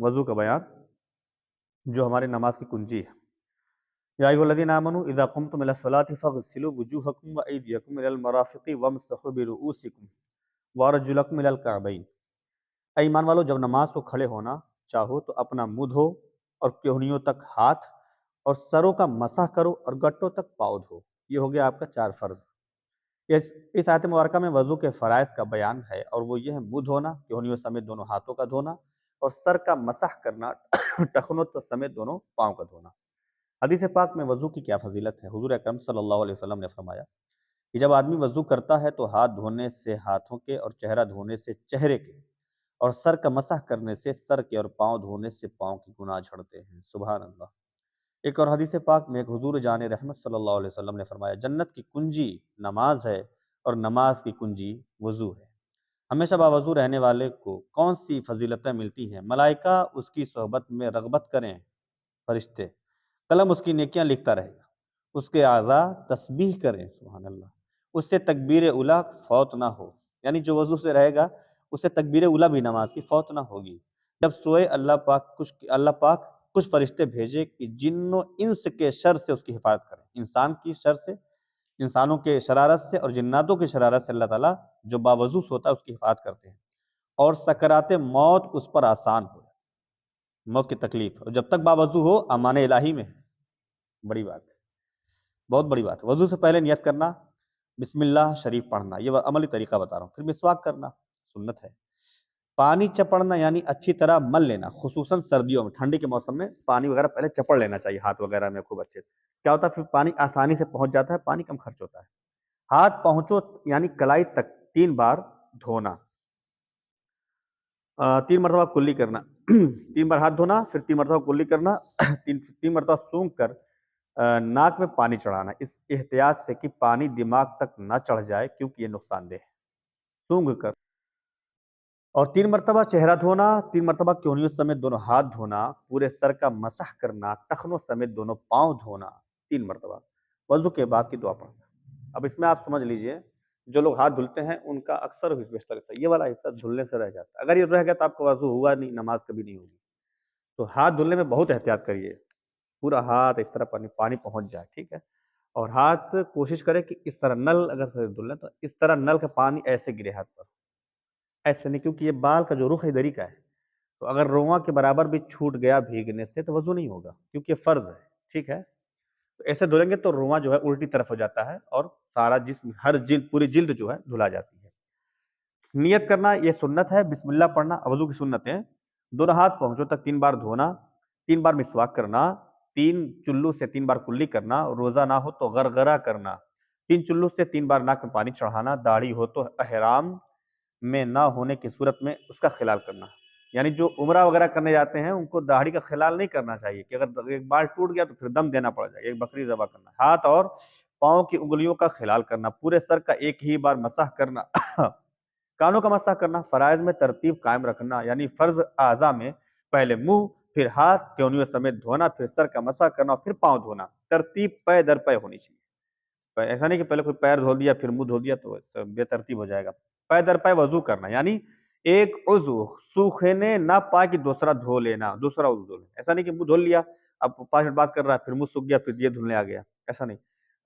وضو کا بیان جو ہمارے نماز کی کنجی ہے۔ یا ایھا الذین آمنوا اذا قمتم الی الصلاۃ فاغسلوا وجوہکم وایدیکم الی المرافق وامسحوا برؤوسکم وارجلکم الی الکعبین۔ اے ایمان والو، جب نماز کو کھڑے ہونا چاہو تو اپنا منہ دھو اور کہنیوں تک ہاتھ اور سروں کا مسح کرو اور گٹوں تک پاؤں دھو۔ یہ ہو گیا آپ کا 4 فرض۔ اس آیت مبارکہ میں وضو کے فرائض کا بیان ہے، اور وہ یہ ہے: منہ دھونا، کہنیوں سمیت دونوں ہاتھوں کا دھونا، اور سر کا مسح کرنا، ٹخنوں سمیت دونوں پاؤں کا دھونا۔ حدیث پاک میں وضو کی کیا فضیلت ہے؟ حضور اکرم صلی اللہ علیہ وسلم نے فرمایا کہ جب آدمی وضو کرتا ہے تو ہاتھ دھونے سے ہاتھوں کے اور چہرہ دھونے سے چہرے کے اور سر کا مسح کرنے سے سر کے اور پاؤں دھونے سے پاؤں کے گناہ جھڑتے ہیں۔ سبحان اللہ۔ ایک اور حدیث پاک میں ایک حضور جان رحمت صلی اللہ علیہ وسلم نے فرمایا: جنت کی کنجی نماز ہے اور نماز کی کنجی وضو ہے۔ ہمیشہ باوضو رہنے والے کو کون سی فضیلتیں ملتی ہیں؟ ملائکہ اس کی صحبت میں رغبت کریں، فرشتے قلم اس کی نیکیاں لکھتا رہے گا، اس کے اعضاء تسبیح کریں، سبحان اللہ، اس سے تکبیر اولیٰ فوت نہ ہو، یعنی جو وضو سے رہے گا اس سے تکبیر اولیٰ بھی نماز کی فوت نہ ہوگی۔ جب سوئے اللہ پاک کچھ فرشتے بھیجے کہ جن و انس کے شر سے اس کی حفاظت کریں، انسان کی شر سے، انسانوں کے شرارت سے اور جناتوں کی شرارت سے اللہ تعالیٰ جو باوضو ہوتا ہے اس کی حفاظت کرتے ہیں، اور سکرات موت اس پر آسان ہو، موت کی تکلیف، اور جب تک باوضو ہو امان الہی میں ہے۔ بڑی بات ہے، بہت بڑی بات ہے۔ وضو سے پہلے نیت کرنا، بسم اللہ شریف پڑھنا، یہ عملی طریقہ بتا رہا ہوں۔ پھر مسواک کرنا سنت ہے۔ پانی چپڑنا یعنی اچھی طرح مل لینا، خصوصاً سردیوں میں، ٹھنڈی کے موسم میں پانی وغیرہ پہلے چپڑ لینا چاہیے ہاتھ وغیرہ میں خوب اچھے سے۔ کیا ہوتا ہے؟ پھر پانی آسانی سے پہنچ جاتا ہے، پانی کم خرچ ہوتا ہے۔ ہاتھ پہنچو یعنی کلائی تک 3 بار دھونا، 3 مرتبہ کلی کرنا، 3 بار ہاتھ دھونا، پھر 3 مرتبہ کلی کرنا، 3 مرتبہ سونگھ کر ناک میں پانی چڑھانا، اس احتیاط سے کہ پانی دماغ تک نہ چڑھ جائے کیونکہ یہ نقصان دہ ہے۔ سونگھ کر، اور 3 مرتبہ چہرہ دھونا، 3 مرتبہ کہنیوں سمیت دونوں ہاتھ دھونا، پورے سر کا مسح کرنا، ٹخنوں سمیت دونوں پاؤں دھونا 3 مرتبہ، وضو کے بعد کی دعا پڑھنا۔ اب اس میں آپ سمجھ لیجئے، جو لوگ ہاتھ دھلتے ہیں ان کا اکثر بیشتر حصہ یہ والا حصہ دھلنے سے رہ جاتا ہے۔ اگر یہ رہ گیا تو آپ کا وضو ہوا نہیں، نماز کبھی نہیں ہوگی۔ تو ہاتھ دھلنے میں بہت احتیاط کریے، پورا ہاتھ اس طرح پانی پہنچ جائے، ٹھیک ہے؟ اور ہاتھ کوشش کرے کہ اس طرح نل اگر دھلنا تو اس طرح نل کا پانی ایسے گرے ہاتھ پر، ایسے نہیں، کیونکہ یہ بال کا جو رخ ادھر ہی کا ہے، تو اگر رواں کے برابر بھی چھوٹ گیا بھیگنے سے تو وضو نہیں ہوگا، کیونکہ یہ فرض ہے، ٹھیک ہے؟ تو ایسے دھلیں گے تو رواں جو ہے الٹی طرف ہو جاتا ہے اور سارا جسم، ہر جلد، پوری جلد جو ہے دھلا جاتی ہے۔ نیت کرنا یہ سنت ہے، بسم اللہ پڑھنا وضو کی سنت ہے۔ دونوں ہاتھ پہنچو تک 3 بار دھونا، 3 بار مسواک کرنا، 3 چلو سے 3 بار کلی کرنا، روزہ نہ ہو تو غرغرہ کرنا، 3 چلو سے 3 بار ناک میں پانی چڑھانا، داڑھی ہو تو احرام میں نہ ہونے کی صورت میں اس کا خلال کرنا۔ یعنی جو عمرہ وغیرہ کرنے جاتے ہیں ان کو داڑھی کا خلال نہیں کرنا چاہیے کہ اگر ایک بال ٹوٹ گیا تو پھر دم دینا پڑ جائے، ایک بکری ذبح کرنا۔ ہاتھ اور پاؤں کی انگلیوں کا خلال کرنا، پورے سر کا ایک ہی بار مسح کرنا، کانوں کا مسح کرنا، فرائض میں ترتیب قائم رکھنا، یعنی فرض اعضاء میں پہلے منہ، پھر ہاتھ کہنیوں سمیت دھونا، پھر سر کا مسح کرنا، پھر پاؤں دھونا، ترتیب پے در پے ہونی چاہیے۔ ایسا نہیں کہ پہلے کوئی پیر دھو دیا پھر منہ دھو دیا تو بے ترتیب ہو جائے گا۔ پے در پے وضو کرنا، یعنی ایک عضو سوکھنے نہ پائے کہ دوسرا دھو لینا، دوسرا عضو دھو لینا۔ ایسا نہیں کہ منہ دھل لیا، اب 5 منٹ بات کر رہا ہے پھر منہ سوکھ گیا پھر یہ دھلنے آ گیا، ایسا نہیں،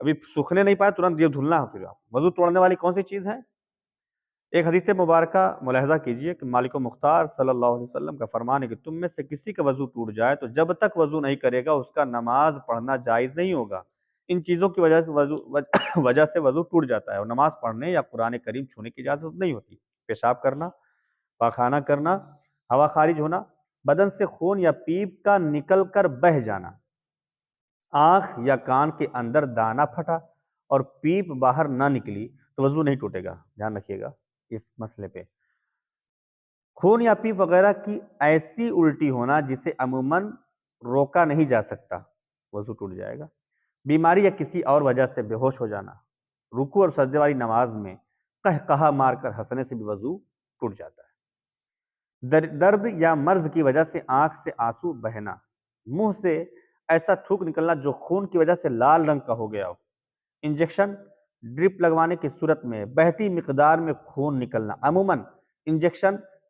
ابھی سوکھنے نہیں پائے ترنت یہ دھلنا ہے۔ پھر وضو توڑنے والی کون سی چیز ہے؟ ایک حدیث مبارکہ ملاحظہ کیجئے کہ مالک و مختار صلی اللہ علیہ وسلم کا فرمان ہے کہ تم میں سے کسی کا وضو ٹوٹ جائے تو جب تک وضو نہیں کرے گا اس کا نماز پڑھنا جائز نہیں ہوگا۔ ان چیزوں کی وجہ سے وضو ٹوٹ جاتا ہے اور نماز پڑھنے یا قرآن کریم چھونے کی اجازت نہیں ہوتی۔ پیشاب کرنا، پاخانہ کرنا، ہوا خارج ہونا، بدن سے خون یا پیپ کا نکل کر بہہ جانا، آنکھ یا کان کے اندر دانہ پھٹا اور پیپ باہر نہ نکلی تو وضو نہیں ٹوٹے گا، دھیان رکھیے گا اس مسئلے پہ۔ خون یا پیپ وغیرہ کی ایسی الٹی ہونا جسے عموماً روکا نہیں جا سکتا، وضو ٹوٹ جائے گا۔ بیماری یا کسی اور وجہ سے بے ہوش ہو جانا، رکوع اور سجدے والی نماز میں قہقہا مار کر ہنسنے سے بھی وضو ٹوٹ جاتا ہے۔ درد یا مرض کی وجہ سے آنکھ سے آنسو بہنا، منہ سے ایسا تھوک نکلنا جو خون کی وجہ سے لال رنگ کا ہو گیا ہو، انجیکشن ڈرپ لگوانے کی صورت میں بہتی مقدار میں خون نکلنا، عموماً انجیکشن